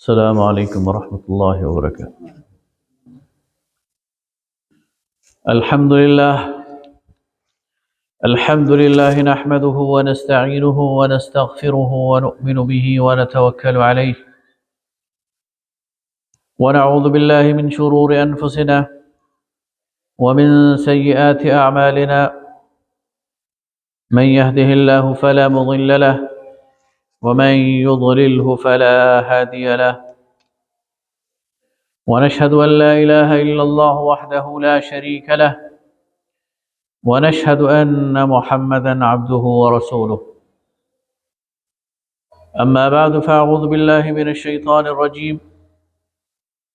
السلام عليكم ورحمة الله وبركاته. الحمد لله نحمده ونستعينه ونستغفره ونؤمن به ونتوكل عليه ونعوذ بالله من شرور أنفسنا ومن سيئات أعمالنا. من يهده الله فلا مضل له ومن يضلله فلا هادي له، ونشهد أن لا إله إلا الله وحده لا شريك له، ونشهد أن محمدا عبده ورسوله. أما بعد فأعوذ بالله من الشيطان الرجيم.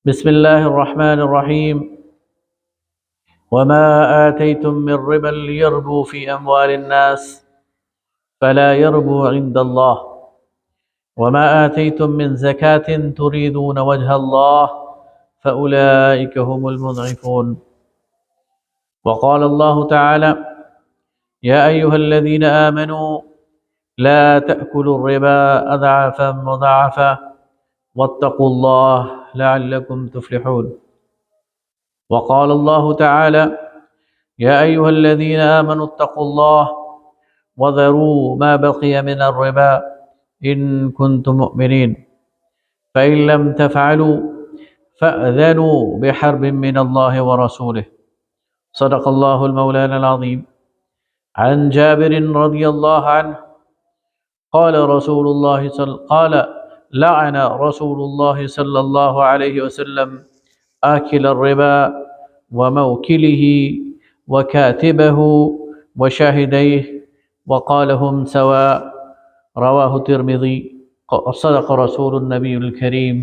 بسم الله الرحمن الرحيم. وما آتيتم من ربا ليربو في أموال الناس فلا يربو عند الله، وما آتيتم من زكاة تريدون وجه الله فأولئك هم المضعفون. وقال الله تعالى: يا أيها الذين آمنوا لا تأكلوا الربا أضعافا مضاعفة واتقوا الله لعلكم تفلحون. وقال الله تعالى: يا أيها الذين آمنوا اتقوا الله وذروا ما بقي من الربا إن كنتم مؤمنين، فإن لم تفعلوا فأذنوا بحرب من الله ورسوله. صدق الله المولانا العظيم. عن جابر رضي الله عنه قال لعن رسول الله صلى الله عليه وسلم آكل الربا وموكله وكاتبه وشاهديه وقال هم سواء. رواه الترمذي. صدق رسول النبي الكريم.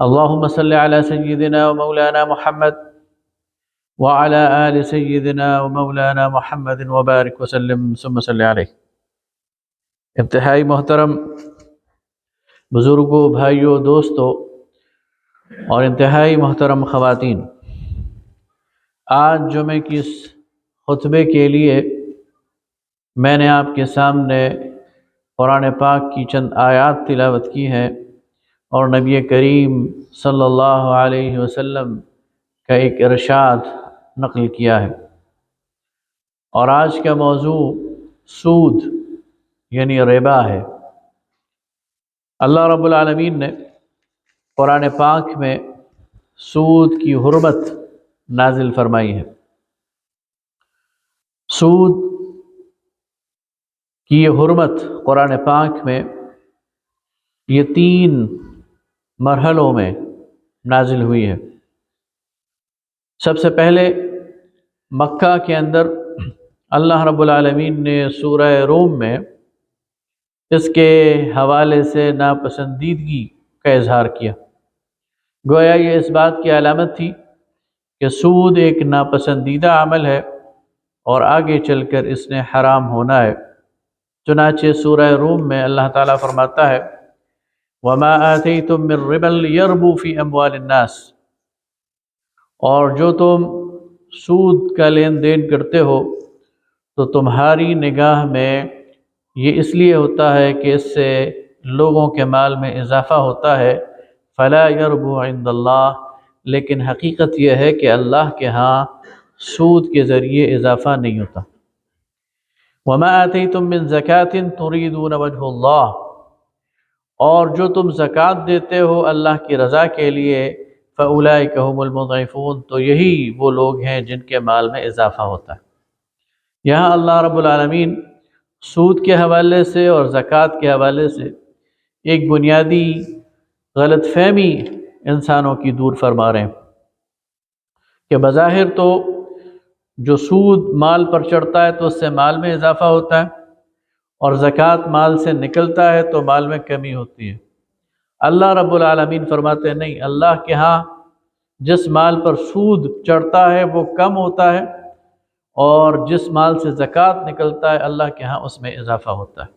اللهم صل على سيدنا ومولانا محمد وعلى آل سيدنا ومولانا محمد وبارك وسلم ثم صل علیہ. انتہائی محترم بزرگوں، بھائیوں، دوستوں اور انتہائی محترم خواتین، آج جمعے کی اس خطبے کے لیے میں نے آپ کے سامنے قرآن پاک کی چند آیات تلاوت کی ہیں اور نبی کریم صلی اللہ علیہ وسلم کا ایک ارشاد نقل کیا ہے. اور آج کا موضوع سود یعنی ربا ہے. اللہ رب العالمین نے قرآن پاک میں سود کی حرمت نازل فرمائی ہے. سود کی یہ حرمت قرآن پاک میں یہ 3 مرحلوں میں نازل ہوئی ہے. سب سے پہلے مکہ کے اندر اللہ رب العالمین نے سورہ روم میں اس کے حوالے سے ناپسندیدگی کا اظہار کیا. گویا یہ اس بات کی علامت تھی کہ سود ایک ناپسندیدہ عمل ہے اور آگے چل کر اس نے حرام ہونا ہے. چنانچہ سورہ روم میں اللہ تعالیٰ فرماتا ہے: وَمَا آتَيْتُم مِّن رِّبًا لِيَرْبُو فِي أَمْوَالِ النَّاسِ. اور جو تم سود کا لین دین کرتے ہو تو تمہاری نگاہ میں یہ اس لیے ہوتا ہے کہ اس سے لوگوں کے مال میں اضافہ ہوتا ہے. فَلَا يَرْبُو عِندَ اللَّهِ. لیکن حقیقت یہ ہے کہ اللہ کے ہاں سود کے ذریعے اضافہ نہیں ہوتا. وَمَا آتَيْتُم مِّن زَكَاةٍ تُرِيدُونَ وَجْهَ اللَّهِ. اور جو تم زکوٰۃ دیتے ہو اللہ کی رضا کے لیے فَأُولَئِكَ هُمُ الْمُضْعِفُونَ. تو یہی وہ لوگ ہیں جن کے مال میں اضافہ ہوتا ہے. یہاں اللہ رب العالمین سود کے حوالے سے اور زکوٰۃ کے حوالے سے ایک بنیادی غلط فہمی انسانوں کی دور فرما رہے ہیں کہ بظاہر تو جو سود مال پر چڑھتا ہے تو اس سے مال میں اضافہ ہوتا ہے اور زکوٰۃ مال سے نکلتا ہے تو مال میں کمی ہوتی ہے. اللہ رب العالمین فرماتے ہیں نہیں، اللہ کے ہاں جس مال پر سود چڑھتا ہے وہ کم ہوتا ہے اور جس مال سے زکوٰۃ نکلتا ہے اللہ کے ہاں اس میں اضافہ ہوتا ہے.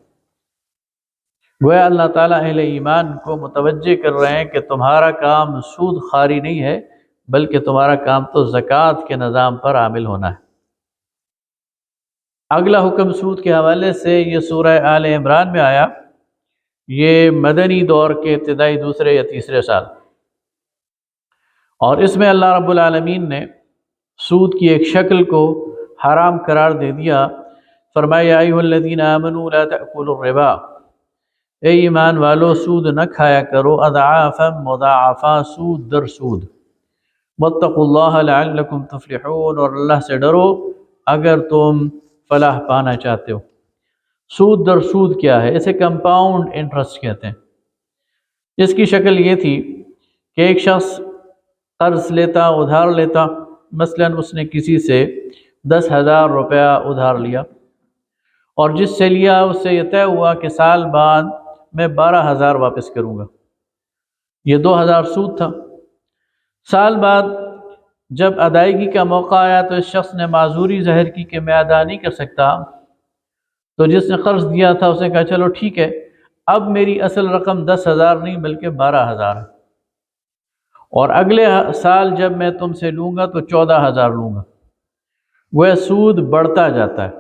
گویا اللہ تعالیٰ اہل ایمان کو متوجہ کر رہے ہیں کہ تمہارا کام سود خواری نہیں ہے بلکہ تمہارا کام تو زکوٰۃ کے نظام پر عامل ہونا ہے. اگلا حکم سود کے حوالے سے یہ سورہ آل عمران میں آیا: یہ مدنی دور کے ابتدائی دوسرے یا تیسرے سال، اور اس میں اللہ رب العالمین نے سود کی ایک شکل کو حرام قرار دے دیا۔ فرمایا یا ایھا الذین آمنوا لا تأکلوا الربا، اے ایمان والو سود نہ کھایا کرو، اضعافا مضاعفا، سود در سود، واتقوا اللہ لعلکم تفلحون، اور اللہ سے ڈرو اگر تم فلاح پانا چاہتے ہو۔ سود در سود کیا ہے؟ اسے کمپاؤنڈ انٹرسٹ کہتے ہیں۔ اس کی شکل یہ تھی کہ ایک شخص قرض لیتا، ادھار لیتا، مثلا اس نے کسی سے 10,000 روپیہ ادھار لیا، اور جس سے لیا اس سے یہ طے ہوا کہ سال بعد میں 12,000 واپس کروں گا، یہ 2,000 سود تھا۔ سال بعد جب ادائیگی کا موقع آیا تو اس شخص نے معذوری ظاہر کی کہ میں ادا نہیں کر سکتا، تو جس نے قرض دیا تھا اس نے کہا چلو ٹھیک ہے، اب میری اصل رقم 10,000 نہیں بلکہ 12,000 ہے، اور اگلے سال جب میں تم سے لوں گا تو 14,000 لوں گا۔ وہ سود بڑھتا جاتا ہے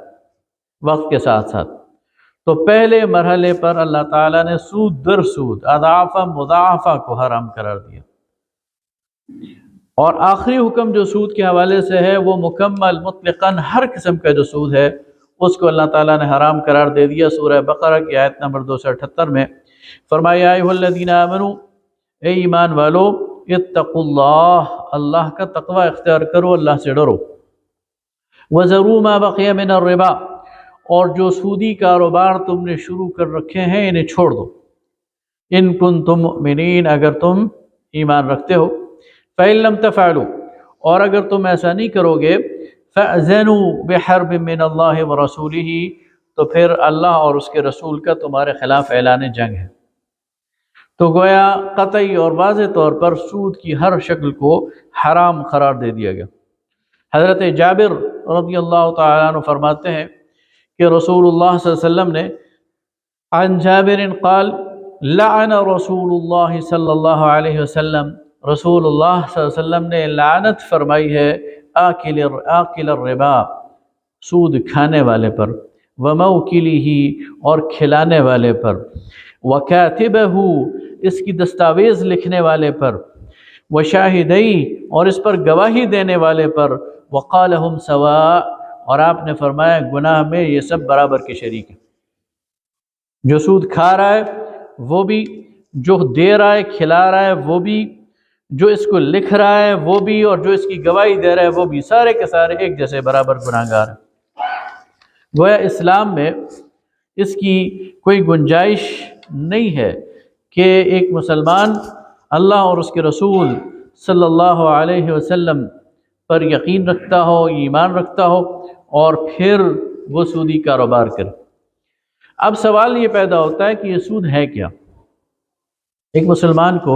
وقت کے ساتھ ساتھ۔ تو پہلے مرحلے پر اللہ تعالیٰ نے سود در سود، اضعافا مضاعفہ کو حرام قرار دیا، اور آخری حکم جو سود کے حوالے سے ہے وہ مکمل مطلقاً ہر قسم کا جو سود ہے اس کو اللہ تعالیٰ نے حرام قرار دے دیا۔ سورہ بقرہ کی آیت نمبر 278 میں فرمایا یا ایھا الذین آمنوا، اے ایمان والو، اتقوا اللہ، اللہ کا تقوی اختیار کرو، اللہ سے ڈرو، وذروا ما بقی من الربا، اور جو سودی کاروبار تم نے شروع کر رکھے ہیں انہیں چھوڑ دو، ان کنتم مؤمنین، اگر تم ایمان رکھتے ہو، فإن لم تفعلوا، اور اگر تم ایسا نہیں کرو گے، فأذنوا بحرب من اللہ ورسولہ، تو پھر اللہ اور اس کے رسول کا تمہارے خلاف اعلان جنگ ہے۔ تو گویا قطعی اور واضح طور پر سود کی ہر شکل کو حرام قرار دے دیا گیا۔ حضرت جابر رضی اللہ تعالیٰ عنہ فرماتے ہیں کہ رسول اللہ صلی اللہ علیہ وسلم نے عن جابر قال لعن رسول اللہ صلی اللہ علیہ وسلم، رسول اللہ صلی اللہ علیہ وسلم نے لعنت فرمائی ہے آکل الربا، سود کھانے والے پر، وموکلہ، اور کھلانے والے پر، وکاتبہ، اس کی دستاویز لکھنے والے پر، وشاہدی، اور اس پر گواہی دینے والے پر، وقال ہم سواء، اور آپ نے فرمایا گناہ میں یہ سب برابر کے شریک ہیں۔ جو سود کھا رہا ہے وہ بھی، جو دے رہا ہے کھلا رہا ہے وہ بھی، جو اس کو لکھ رہا ہے وہ بھی، اور جو اس کی گواہی دے رہا ہے وہ بھی، سارے کے سارے ایک جیسے برابر گناہگار ہیں۔ گویا اسلام میں اس کی کوئی گنجائش نہیں ہے کہ ایک مسلمان اللہ اور اس کے رسول صلی اللہ علیہ وسلم پر یقین رکھتا ہو، ایمان رکھتا ہو، اور پھر وہ سودی کاروبار کرے۔ اب سوال یہ پیدا ہوتا ہے کہ یہ سود ہے کیا؟ ایک مسلمان کو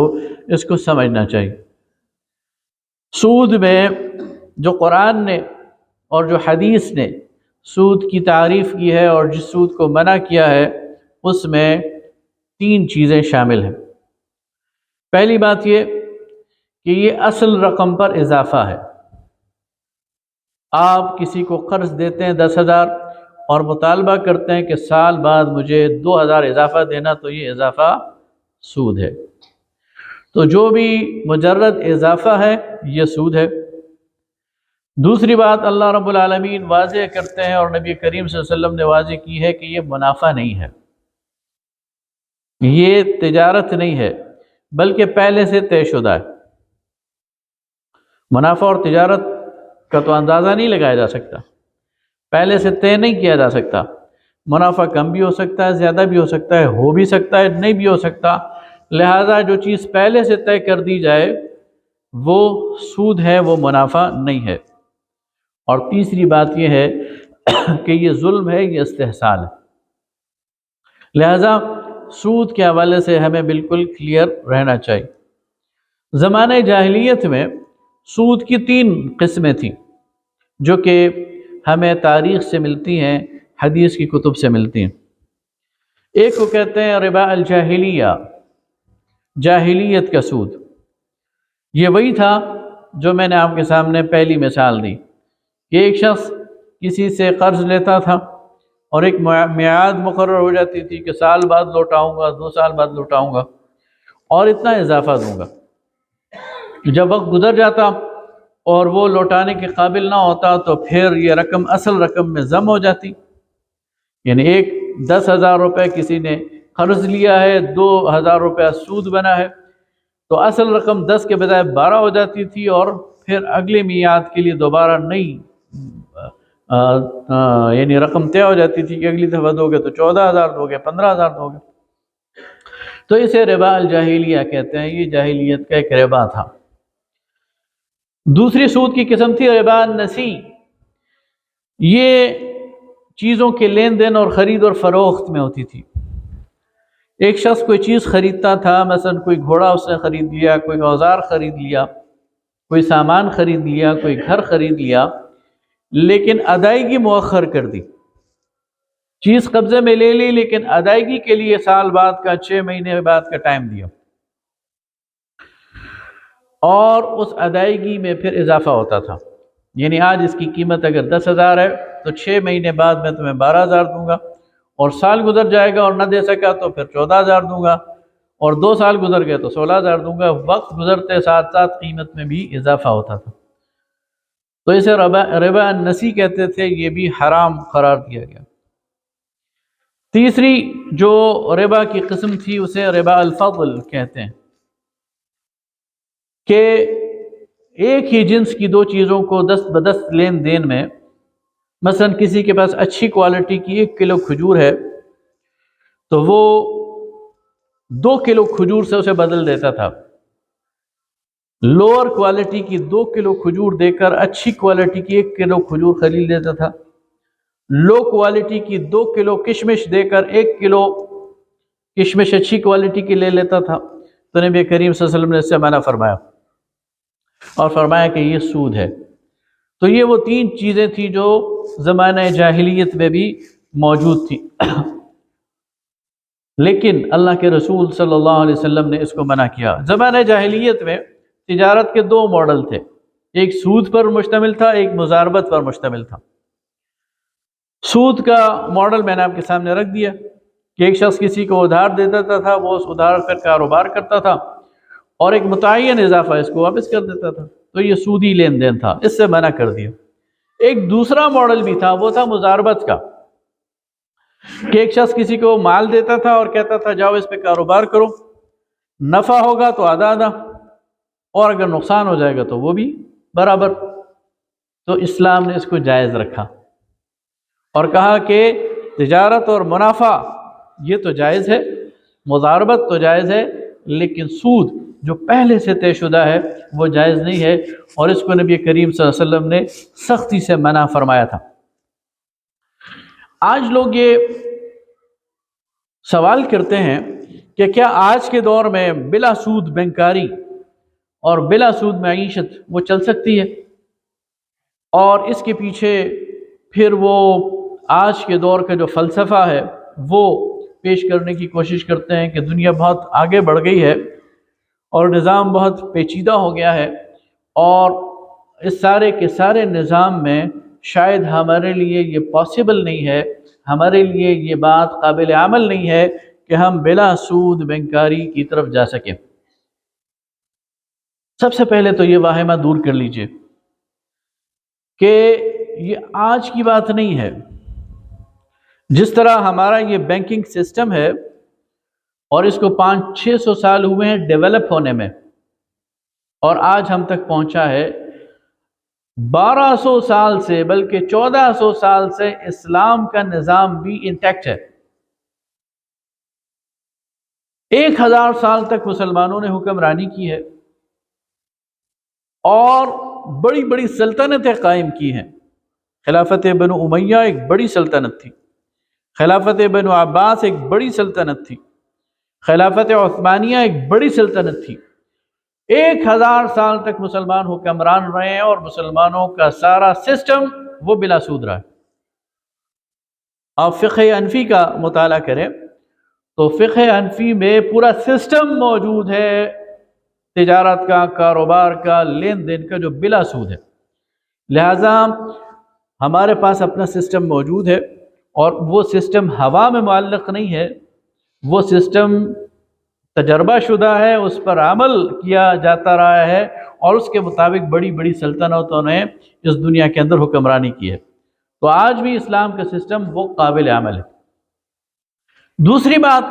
اس کو سمجھنا چاہیے۔ سود میں جو قرآن نے اور جو حدیث نے سود کی تعریف کی ہے اور جس سود کو منع کیا ہے، اس میں 3 چیزیں شامل ہیں۔ پہلی بات یہ کہ یہ اصل رقم پر اضافہ ہے۔ آپ کسی کو قرض دیتے ہیں 10,000 اور مطالبہ کرتے ہیں کہ سال بعد مجھے 2,000 اضافہ دینا، تو یہ اضافہ سود ہے۔ تو جو بھی مجرد اضافہ ہے یہ سود ہے۔ دوسری بات اللہ رب العالمین واضح کرتے ہیں اور نبی کریم صلی اللہ علیہ وسلم نے واضح کی ہے کہ یہ منافع نہیں ہے، یہ تجارت نہیں ہے، بلکہ پہلے سے طے شدہ ہے۔ منافع اور تجارت کا تو اندازہ نہیں لگایا جا سکتا، پہلے سے طے نہیں کیا جا سکتا۔ منافع کم بھی ہو سکتا ہے، زیادہ بھی ہو سکتا ہے، ہو بھی سکتا ہے، نہیں بھی ہو سکتا۔ لہٰذا جو چیز پہلے سے طے کر دی جائے وہ سود ہے، وہ منافع نہیں ہے۔ اور تیسری بات یہ ہے کہ یہ ظلم ہے، یہ استحصال ہے۔ لہٰذا سود کے حوالے سے ہمیں بالکل کلیئر رہنا چاہیے۔ زمانہ جاہلیت میں سود کی 3 قسمیں تھیں جو کہ ہمیں تاریخ سے ملتی ہیں، حدیث کی کتب سے ملتی ہیں۔ ایک کو کہتے ہیں ربا الجاہلیہ، جاہلیت کا سود۔ یہ وہی تھا جو میں نے آپ کے سامنے پہلی مثال دی کہ ایک شخص کسی سے قرض لیتا تھا اور ایک میعاد مقرر ہو جاتی تھی کہ سال بعد لوٹاؤں گا، 2 سال بعد لوٹاؤں گا اور اتنا اضافہ دوں گا۔ جب وقت گزر جاتا اور وہ لوٹانے کے قابل نہ ہوتا تو پھر یہ رقم اصل رقم میں ضم ہو جاتی، یعنی 10,000 روپے کسی نے قرض لیا ہے، 2,000 روپے سود بنا ہے، تو اصل رقم 10 کے بجائے 12 ہو جاتی تھی، اور پھر اگلے میعاد کے لیے دوبارہ نئی یعنی رقم طے ہو جاتی تھی کہ اگلی دفعہ دو گے تو 14,000 دو گے، 15,000 دو گے۔ تو اسے ربا الجاہلیہ کہتے ہیں، یہ جاہلیت کا ایک ربا تھا۔ دوسری سود کی قسم تھی ربا النسی، یہ چیزوں کے لین دین اور خرید اور فروخت میں ہوتی تھی۔ ایک شخص کوئی چیز خریدتا تھا، مثلا کوئی گھوڑا اس نے خرید لیا، کوئی اوزار خرید لیا، کوئی سامان خرید لیا، کوئی گھر خرید لیا، لیکن ادائیگی مؤخر کر دی، چیز قبضے میں لے لی لیکن ادائیگی کے لیے سال بعد کا 6 مہینے بعد کا ٹائم دیا، اور اس ادائیگی میں پھر اضافہ ہوتا تھا، یعنی آج اس کی قیمت اگر 10,000 ہے تو 6 مہینے بعد میں تمہیں 12,000 دوں گا، اور سال گزر جائے گا اور نہ دے سکا تو پھر 14,000 دوں گا، اور 2 سال گزر گئے تو 16,000 دوں گا۔ وقت گزرتے ساتھ ساتھ قیمت میں بھی اضافہ ہوتا تھا، تو اسے ربا النسی کہتے تھے، یہ بھی حرام قرار دیا گیا۔ تیسری جو ربا کی قسم تھی اسے ربا الفضل کہتے ہیں، کہ ایک ہی جنس کی 2 چیزوں کو دست بدست لین دین میں، مثلا کسی کے پاس اچھی کوالٹی کی 1 کلو کھجور ہے تو وہ 2 کلو کھجور سے اسے بدل دیتا تھا، لوور کوالٹی کی 2 کلو کھجور دے کر اچھی کوالٹی کی 1 کلو کھجور خرید لیتا تھا، لو کوالٹی کی 2 کلو کشمش دے کر 1 کلو کشمش اچھی کوالٹی کی لے لیتا تھا۔ تو نبی کریم صلی اللہ علیہ وسلم نے اس سے منع فرمایا اور فرمایا کہ یہ سود ہے۔ تو یہ وہ 3 چیزیں تھیں جو زمانہ جاہلیت میں بھی موجود تھی، لیکن اللہ کے رسول صلی اللہ علیہ وسلم نے اس کو منع کیا۔ زمانہ جاہلیت میں تجارت کے 2 ماڈل تھے، ایک سود پر مشتمل تھا، ایک مضاربت پر مشتمل تھا۔ سود کا ماڈل میں نے آپ کے سامنے رکھ دیا کہ ایک شخص کسی کو ادھار دے دیتا تھا، وہ اس ادھار پر کاروبار کرتا تھا اور ایک متعین اضافہ اس کو واپس کر دیتا تھا، تو یہ سودی لین دین تھا، اس سے منع کر دیا۔ ایک دوسرا ماڈل بھی تھا، وہ تھا مضاربت کا، کہ ایک شخص کسی کو مال دیتا تھا اور کہتا تھا جاؤ اس پہ کاروبار کرو، نفع ہوگا تو آدھا آدھا، اور اگر نقصان ہو جائے گا تو وہ بھی برابر۔ تو اسلام نے اس کو جائز رکھا اور کہا کہ تجارت اور منافع یہ تو جائز ہے، مضاربت تو جائز ہے، لیکن سود جو پہلے سے طے شدہ ہے وہ جائز نہیں ہے، اور اس کو نبی کریم صلی اللہ علیہ وسلم نے سختی سے منع فرمایا تھا۔ آج لوگ یہ سوال کرتے ہیں کہ کیا آج کے دور میں بلا سود بینکاری اور بلا سود معیشت وہ چل سکتی ہے؟ اور اس کے پیچھے پھر وہ آج کے دور کا جو فلسفہ ہے وہ پیش کرنے کی کوشش کرتے ہیں کہ دنیا بہت آگے بڑھ گئی ہے اور نظام بہت پیچیدہ ہو گیا ہے، اور اس سارے کے سارے نظام میں شاید ہمارے لیے یہ پاسبل نہیں ہے، ہمارے لیے یہ بات قابل عمل نہیں ہے کہ ہم بلا سود بینکاری کی طرف جا سکیں۔ سب سے پہلے تو یہ واہمہ دور کر لیجئے کہ یہ آج کی بات نہیں ہے۔ جس طرح ہمارا یہ بینکنگ سسٹم ہے اور اس کو 500-600 سال ہوئے ہیں ڈیولپ ہونے میں، اور آج ہم تک پہنچا ہے، 1200 سال سے بلکہ 1400 سال سے اسلام کا نظام بھی انٹیکٹ ہے۔ 1000 سال تک مسلمانوں نے حکمرانی کی ہے اور بڑی بڑی سلطنتیں قائم کی ہیں۔ خلافت بنو امیہ ایک بڑی سلطنت تھی، خلافت بنو عباس ایک بڑی سلطنت تھی، خلافت عثمانیہ ایک بڑی سلطنت تھی۔ 1000 سال تک مسلمان حکمران رہے ہیں اور مسلمانوں کا سارا سسٹم وہ بلا سود رہا ہے۔ آپ فقہ حنفی کا مطالعہ کریں تو فقہ حنفی میں پورا سسٹم موجود ہے تجارت کا، کاروبار کا، لین دین کا، جو بلا سود ہے۔ لہذا ہمارے پاس اپنا سسٹم موجود ہے اور وہ سسٹم ہوا میں معلق نہیں ہے، وہ سسٹم تجربہ شدہ ہے، اس پر عمل کیا جاتا رہا ہے، اور اس کے مطابق بڑی بڑی سلطنتوں نے اس دنیا کے اندر حکمرانی کی ہے۔ تو آج بھی اسلام کا سسٹم وہ قابل عمل ہے۔ دوسری بات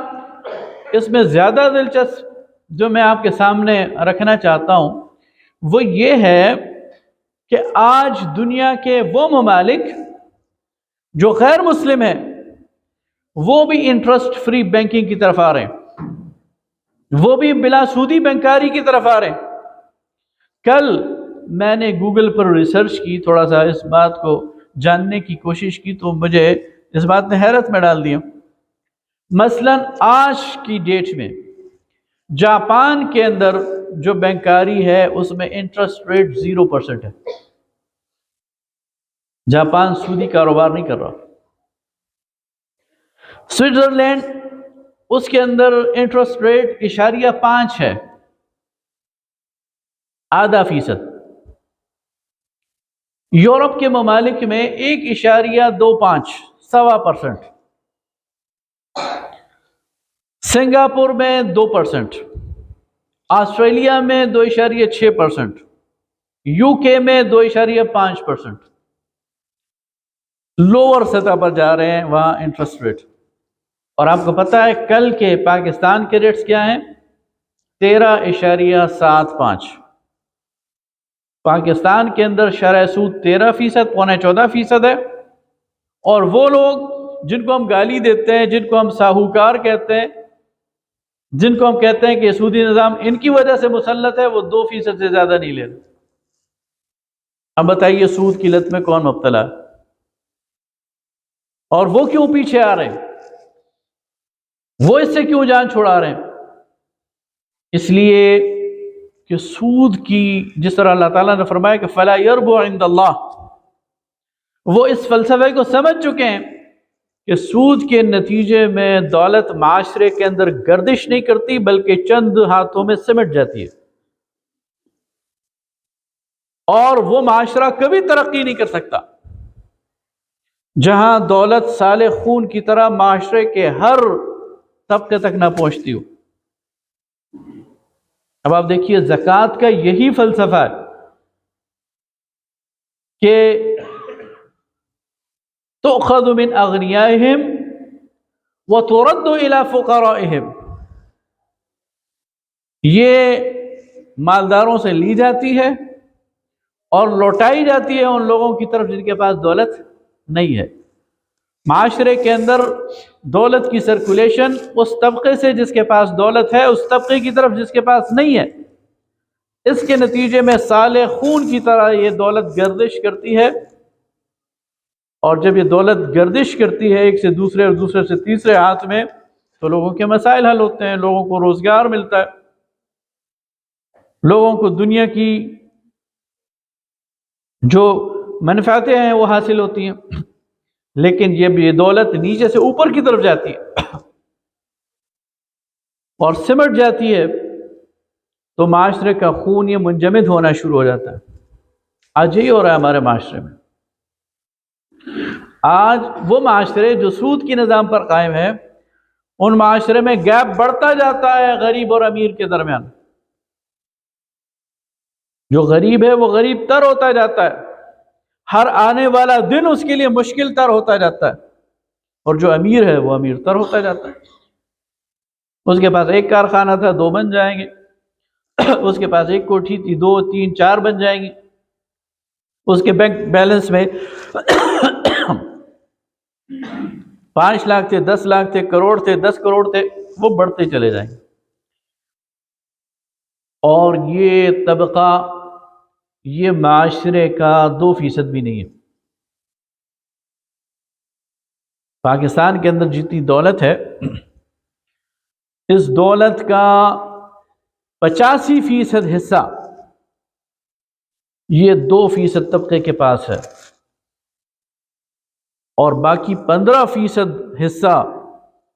اس میں زیادہ دلچسپ جو میں آپ کے سامنے رکھنا چاہتا ہوں وہ یہ ہے کہ آج دنیا کے وہ ممالک جو غیر مسلم ہیں وہ بھی انٹرسٹ فری بینکنگ کی طرف آ رہے ہیں، وہ بھی بلا سودی بینکاری کی طرف آ رہے ہیں۔ کل میں نے گوگل پر ریسرچ کی، تھوڑا سا اس بات کو جاننے کی کوشش کی، تو مجھے اس بات نے حیرت میں ڈال دیا۔ مثلا آج کی ڈیٹ میں جاپان کے اندر جو بینکاری ہے اس میں انٹرسٹ ریٹ 0% ہے۔ جاپان سودی کاروبار نہیں کر رہا۔ سوئٹزرلینڈ اس کے اندر انٹرسٹ ریٹ 0.5 ہے، ½ یورپ کے ممالک میں 1.25 1.25%، سنگاپور میں 2%، آسٹریلیا میں 2.6%، UK میں 2.5%، لوور سطح پر جا رہے ہیں وہاں انٹرسٹ ریٹ۔ اور آپ کو پتہ ہے کل کے پاکستان کے ریٹس کیا ہیں؟ 13.75۔ پاکستان کے اندر شرح سود 13%، 14.25% ہے، اور وہ لوگ جن کو ہم گالی دیتے ہیں، جن کو ہم ساہوکار کہتے ہیں، جن کو ہم کہتے ہیں کہ سودی نظام ان کی وجہ سے مسلط ہے، وہ 2% سے زیادہ نہیں لے رہے۔ اب بتائیے سود کی لت میں کون مبتلا ہے؟ اور وہ کیوں پیچھے آ رہے ہیں؟ وہ اس سے کیوں جان چھڑا رہے ہیں؟ اس لیے کہ سود کی، جس طرح اللہ تعالیٰ نے فرمایا کہ فَلَا يَرْبُ عِنْدَ اللَّهِ، وہ اس فلسفے کو سمجھ چکے ہیں کہ سود کے نتیجے میں دولت معاشرے کے اندر گردش نہیں کرتی بلکہ چند ہاتھوں میں سمٹ جاتی ہے، اور وہ معاشرہ کبھی ترقی نہیں کر سکتا جہاں دولت سالے خون کی طرح معاشرے کے ہر طبقے تک نہ پہنچتی ہو۔ اب آپ دیکھیے زکوٰۃ کا یہی فلسفہ ہے کہ تؤخذ من اغنیائہم وترد الی فقرائہم، یہ مالداروں سے لی جاتی ہے اور لوٹائی جاتی ہے ان لوگوں کی طرف جن کے پاس دولت نہیں ہے۔ معاشرے کے اندر دولت کی سرکولیشن اس طبقے سے جس کے پاس دولت ہے، اس طبقے کی طرف جس کے پاس نہیں ہے۔ اس کے نتیجے میں سالے خون کی طرح یہ دولت گردش کرتی ہے، اور جب یہ دولت گردش کرتی ہے ایک سے دوسرے اور دوسرے سے تیسرے ہاتھ میں، تو لوگوں کے مسائل حل ہوتے ہیں، لوگوں کو روزگار ملتا ہے، لوگوں کو دنیا کی جو منفعتیں ہیں وہ حاصل ہوتی ہیں۔ لیکن یہ دولت نیچے سے اوپر کی طرف جاتی ہے اور سمٹ جاتی ہے تو معاشرے کا خون یہ منجمد ہونا شروع ہو جاتا ہے۔ آج یہی ہو رہا ہے ہمارے معاشرے میں۔ آج وہ معاشرے جو سود کی نظام پر قائم ہے، ان معاشرے میں گیپ بڑھتا جاتا ہے غریب اور امیر کے درمیان۔ جو غریب ہے وہ غریب تر ہوتا جاتا ہے، ہر آنے والا دن اس کے لیے مشکل تر ہوتا جاتا ہے، اور جو امیر ہے وہ امیر تر ہوتا جاتا ہے۔ اس کے پاس ایک کارخانہ تھا، 2 بن جائیں گے، اس کے پاس ایک کوٹھی تھی، 2 3 4 بن جائیں گی، اس کے بینک بیلنس میں 5 لاکھ تھے، 10 لاکھ تھے، کروڑ تھے، 10 کروڑ تھے، وہ بڑھتے چلے جائیں گے۔ اور یہ طبقہ، یہ معاشرے کا 2% بھی نہیں ہے۔ پاکستان کے اندر جتنی دولت ہے، اس دولت کا 85% حصہ یہ 2% طبقے کے پاس ہے، اور باقی 15% حصہ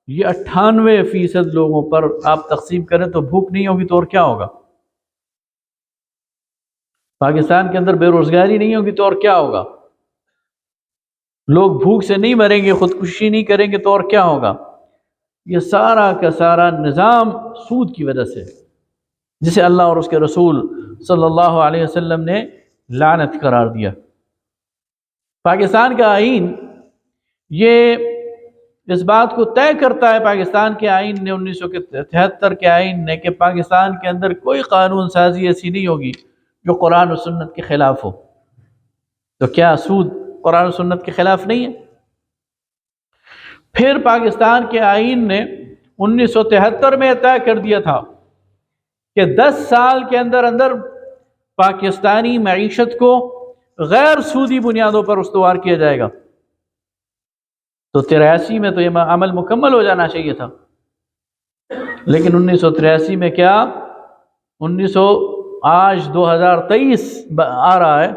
یہ 98% لوگوں پر آپ تقسیم کریں تو بھوک نہیں ہوگی تو اور کیا ہوگا؟ پاکستان کے اندر بے روزگاری نہیں ہوگی تو اور کیا ہوگا؟ لوگ بھوک سے نہیں مریں گے، خودکشی نہیں کریں گے تو اور کیا ہوگا؟ یہ سارا کا سارا نظام سود کی وجہ سے، جسے اللہ اور اس کے رسول صلی اللہ علیہ وسلم نے لعنت قرار دیا۔ پاکستان کا آئین یہ اس بات کو طے کرتا ہے، پاکستان کے آئین نے 1973 کے آئین نے، کہ پاکستان کے اندر کوئی قانون سازی ایسی نہیں ہوگی جو قرآن و سنت کے خلاف ہو۔ تو کیا سود قرآن و سنت کے خلاف نہیں ہے؟ پھر پاکستان کے آئین نے 1973 میں طے کر دیا تھا کہ 10 سال کے اندر اندر پاکستانی معیشت کو غیر سودی بنیادوں پر استوار کیا جائے گا۔ تو 83 میں تو یہ عمل مکمل ہو جانا چاہیے تھا، لیکن 1983 میں کیا، آج 2023 آ رہا ہے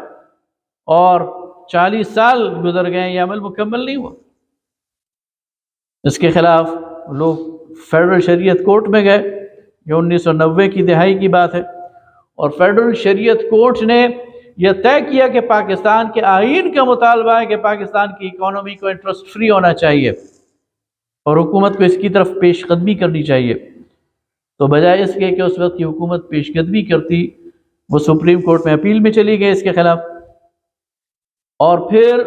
اور 40 سال گزر گئے، یہ عمل مکمل نہیں ہوا۔ اس کے خلاف لوگ فیڈرل شریعت کورٹ میں گئے، یہ 1990 کی دہائی کی بات ہے، اور فیڈرل شریعت کورٹ نے یہ طے کیا کہ پاکستان کے آئین کا مطالبہ ہے کہ پاکستان کی اکانومی کو انٹرسٹ فری ہونا چاہیے اور حکومت کو اس کی طرف پیش قدمی کرنی چاہیے۔ تو بجائے اس کے کہ اس وقت کی حکومت پیش قدمی کرتی، وہ سپریم کورٹ میں اپیل میں چلی گئی اس کے خلاف، اور پھر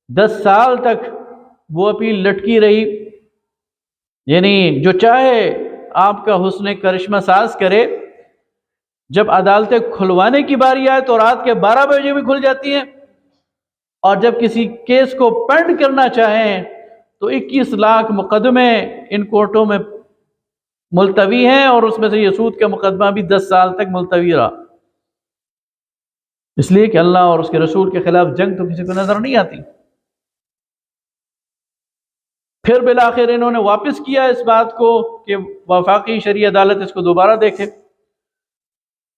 10 سال تک وہ اپیل لٹکی رہی۔ یعنی جو چاہے آپ کا حسن کرشمہ ساز کرے، جب عدالتیں کھلوانے کی باری آئے تو رات کے 12 بجے بھی کھل جاتی ہیں، اور جب کسی کیس کو پینڈ کرنا چاہیں تو 21 لاکھ مقدمے ان کورٹوں میں ملتوی ہیں، اور اس میں سے یہ سود کا مقدمہ بھی 10 سال تک ملتوی رہا، اس لیے کہ اللہ اور اس کے رسول کے خلاف جنگ تو کسی کو نظر نہیں آتی۔ پھر بالآخر انہوں نے واپس کیا اس بات کو کہ وفاقی شرعی عدالت اس کو دوبارہ دیکھے۔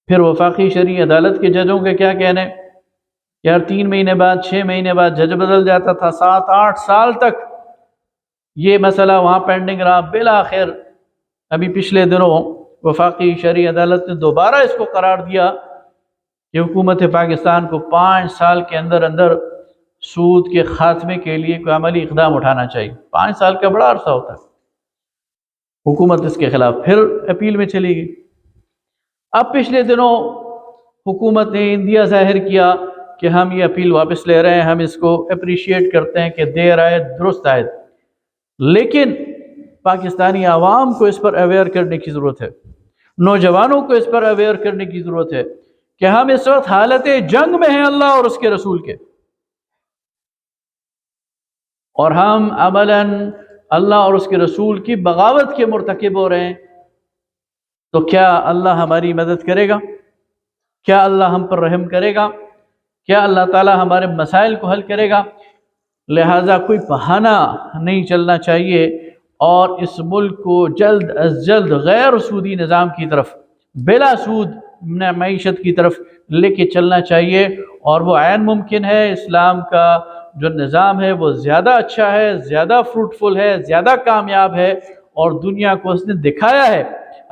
پھر وفاقی شرعی عدالت کے ججوں کے کیا کہنے، یار 3 مہینے بعد 6 مہینے بعد جج بدل جاتا تھا، 7-8 سال تک یہ مسئلہ وہاں پینڈنگ رہا۔ بالآخر ابھی پچھلے دنوں وفاقی شرعی عدالت نے دوبارہ اس کو قرار دیا کہ حکومت پاکستان کو 5 سال کے اندر اندر سود کے خاتمے کے لیے کوئی عملی اقدام اٹھانا چاہیے۔ 5 سال کا بڑا عرصہ ہوتا ہے۔ حکومت اس کے خلاف پھر اپیل میں چلی گئی۔ اب پچھلے دنوں حکومت نے اندیا ظاہر کیا کہ ہم یہ اپیل واپس لے رہے ہیں، ہم اس کو اپریشیٹ کرتے ہیں کہ دیر آئے درست آئے، لیکن پاکستانی عوام کو اس پر اویئر کرنے کی ضرورت ہے، نوجوانوں کو اس پر اویئر کرنے کی ضرورت ہے کہ ہم اس وقت حالت جنگ میں ہیں اللہ اور اس کے رسول کے، اور ہم عملاً اللہ اور اس کے رسول کی بغاوت کے مرتکب ہو رہے ہیں۔ تو کیا اللہ ہماری مدد کرے گا؟ کیا اللہ ہم پر رحم کرے گا؟ کیا اللہ تعالی ہمارے مسائل کو حل کرے گا؟ لہٰذا کوئی بہانہ نہیں چلنا چاہیے، اور اس ملک کو جلد از جلد غیر سودی نظام کی طرف، بلا سود معیشت کی طرف لے کے چلنا چاہیے، اور وہ عین ممکن ہے۔ اسلام کا جو نظام ہے وہ زیادہ اچھا ہے، زیادہ فروٹفل ہے، زیادہ کامیاب ہے، اور دنیا کو اس نے دکھایا ہے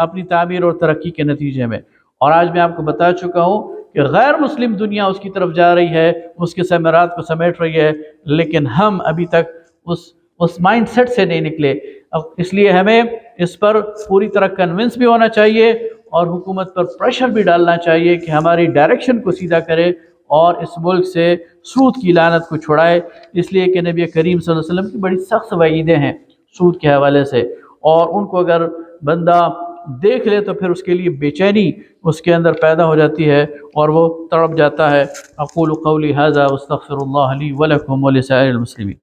اپنی تعمیر اور ترقی کے نتیجے میں۔ اور آج میں آپ کو بتا چکا ہوں کہ غیر مسلم دنیا اس کی طرف جا رہی ہے، اس کے ثمرات کو سمیٹ رہی ہے، لیکن ہم ابھی تک اس مائنڈ سیٹ سے نہیں نکلے۔ اس لیے ہمیں اس پر پوری طرح کنونس بھی ہونا چاہیے، اور حکومت پر پریشر بھی ڈالنا چاہیے کہ ہماری ڈائریکشن کو سیدھا کرے اور اس ملک سے سود کی لعنت کو چھڑائے۔ اس لیے کہ نبی کریم صلی اللہ علیہ وسلم کی بڑی سخت وعیدیں ہیں سود کے حوالے سے، اور ان کو اگر بندہ دیکھ لے تو پھر اس کے لیے بے چینی اس کے اندر پیدا ہو جاتی ہے اور وہ تڑپ جاتا ہے۔ اقول قولی ھذا واستغفر اللہ لی ولکم ولسائر المسلمین۔